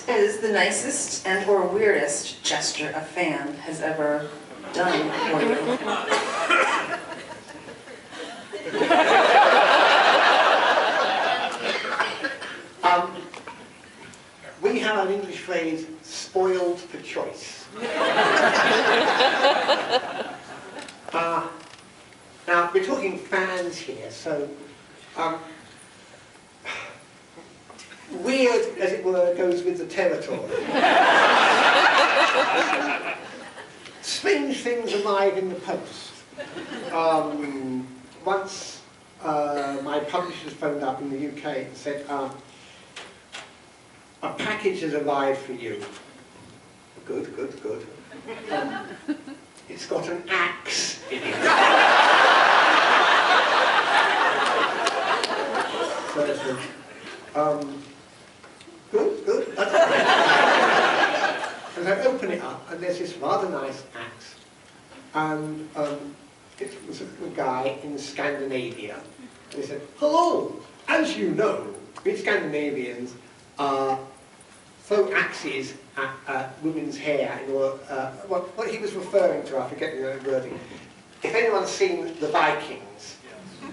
is the nicest and or weirdest gesture a fan has ever done for you? We have an English phrase, spoiled for choice. Now, we're talking fans here, so weird, as it were, goes with the territory. Strange things arrive in the post. Once my publishers phoned up in the UK and said, a package has arrived for you. Good, good, good. It's got an axe in it. So I said, good, good. And I open it up, and there's this rather nice axe. And it was a guy in Scandinavia. And he said, hello, as you know, we Scandinavians throw axes at women's hair in order, what he was referring to, I forget the wording. If anyone's seen the Vikings,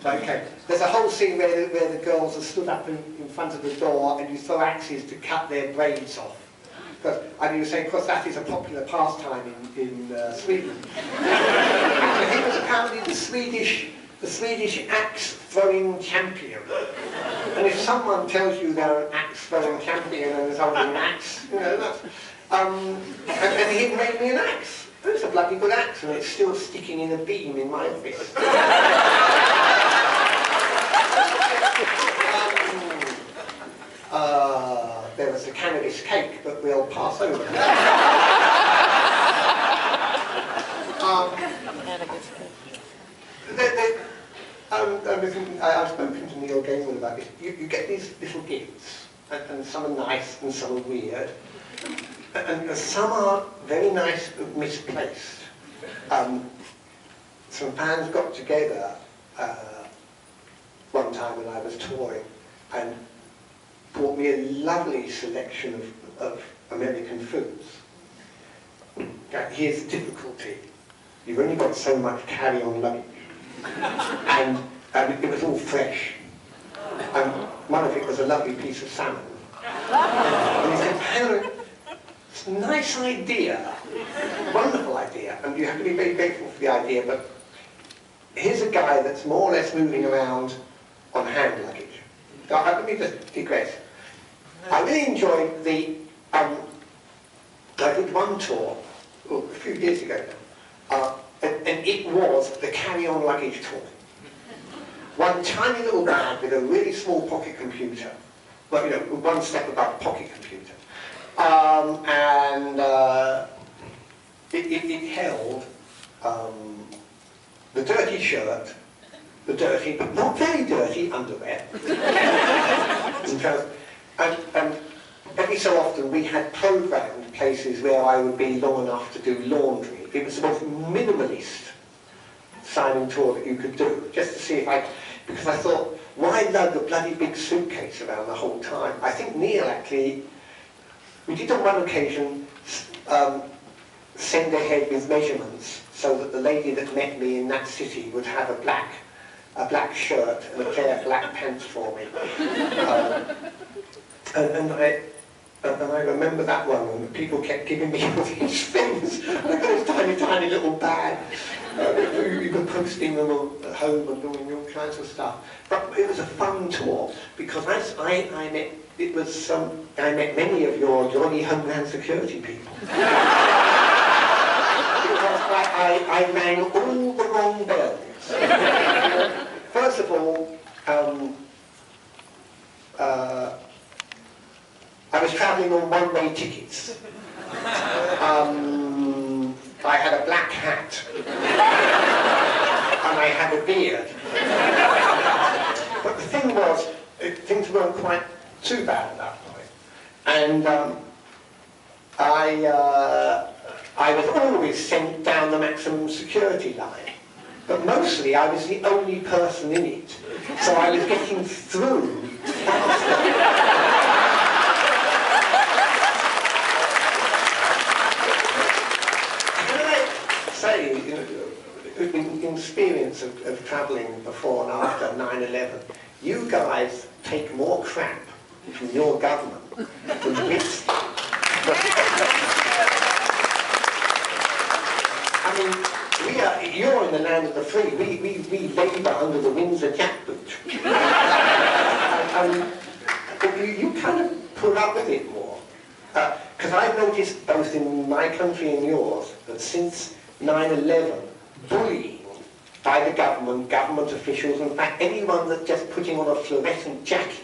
okay, there's a whole scene where the girls are stood up in front of the door and you throw axes to cut their braids off. And he was saying, of course, that is a popular pastime in Sweden. And he was apparently the Swedish axe-throwing champion. And if someone tells you they're an axe-throwing champion and is holding an axe, you know, that's... and he made me an axe. It's a bloody good axe, and it's still sticking in a beam in my office. There was a cannabis cake, but we'll pass over that. I've spoken to Neil Gaiman about this. You get these little gifts, and some are nice and some are weird, and some are very nice but misplaced. Some fans got together one time when I was touring and brought me a lovely selection of American foods. Now, here's the difficulty. You've only got so much carry-on luggage. And it was all fresh. And one of it was a lovely piece of salmon. And he said, Helen, it's a nice idea, wonderful idea, and you have to be very grateful for the idea, but here's a guy that's more or less moving around on hand luggage. Now, let me just digress. I really enjoyed I did one tour, a few years ago now, and it was the carry-on luggage tour. One tiny little bag with a really small pocket computer, well, you know, one step above pocket computer, and it held the dirty shirt, the dirty, but not very dirty underwear, and every so often we had programmed places where I would be long enough to do laundry. It was the most minimalist signing tour that you could do, just to see if because I thought, why lug a bloody big suitcase around the whole time? I think Neil actually, we did on one occasion send ahead with measurements so that the lady that met me in that city would have a black shirt and a pair of black pants for me. And I remember that one, and people kept giving me all these things. I got this tiny, tiny little bag. You were posting them at home and doing all kinds of stuff. But it was a fun tour, because as I met many of your jolly Homeland Security people. Because I rang all the wrong bells. First of all, I was travelling on one-way tickets. I had a black hat. And I had a beard. But the thing was, things weren't quite too bad at that point. And I was always sent down the maximum security line. But mostly I was the only person in it. So I was getting through faster. experience of travelling before and after 9/11, you guys take more crap from your government than Brits. I mean, you're in the land of the free. We labour under the Windsor jackboot. You kind of put up with it more. Because I've noticed both in my country and yours that since 9/11, bullying by the government officials, in fact anyone that's just putting on a fluorescent jacket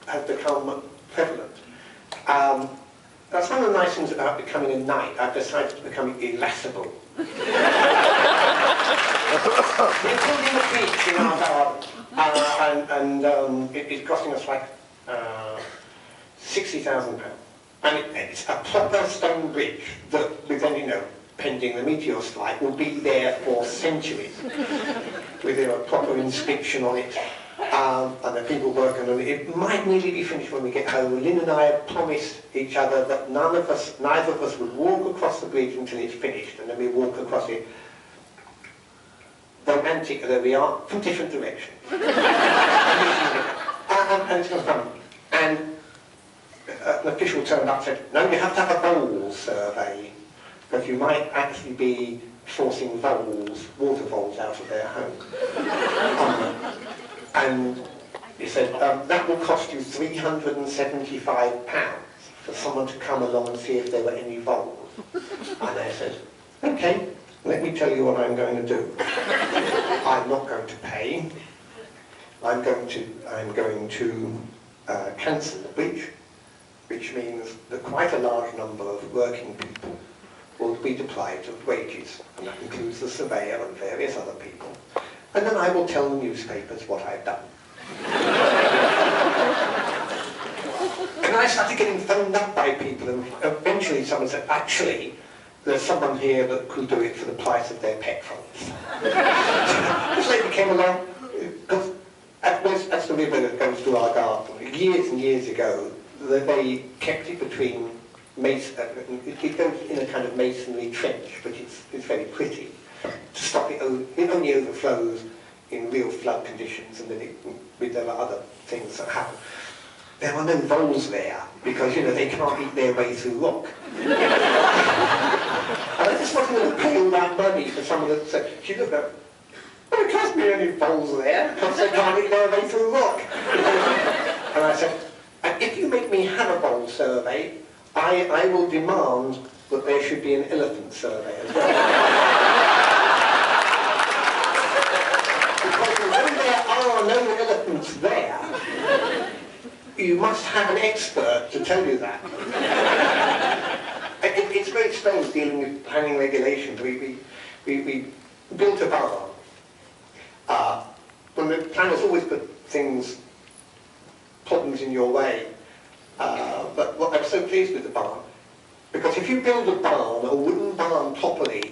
has become prevalent. That's one of the nice things about becoming a knight. I've decided to become irascible. We're building a beach in our garden, and it's costing us like £60,000. And it's a proper stone bridge that, with any, pending the meteor strike, will be there for centuries. With a proper inscription on it, and the people working on it. It might nearly be finished when we get home. Lynn and I have promised each other that neither of us would walk across the bridge until it's finished, and then we walk across it, romantic though we are, from different directions. And it's going to fun. And an official turned up and said, no, you have to have a voles survey, because you might actually be forcing water voles out of their home. And he said, that will cost you £375 for someone to come along and see if there were any voles. And I said, okay, let me tell you what I'm going to do. I'm not going to pay. I'm going to cancel the bridge, which means that quite a large number of working people will be deprived of wages, and that includes the surveyor and various other people. And then I will tell the newspapers what I've done. And I started getting phoned up by people, and eventually someone said, actually, there's someone here that could do it for the price of their petrol. This lady came along, because as the river that goes through our garden, years and years ago, they kept it between it goes in a kind of masonry trench, but it's very pretty. To stop it only overflows in real flood conditions, and then there are other things that happen. There are no voles there, because, they can't eat their way through rock. And I just wasn't going to pay all that money for someone that said, she looked at, well, there can't be any voles there, because they can't eat their way through rock. And I said, and if you make me have a vole survey, I will demand that there should be an elephant survey as well. Because when there are no elephants there, you must have an expert to tell you that. It's very strange dealing with planning regulations. We built a barn. When the planners always put problems in your way. But I was so pleased with the barn, because if you build a barn, a wooden barn properly,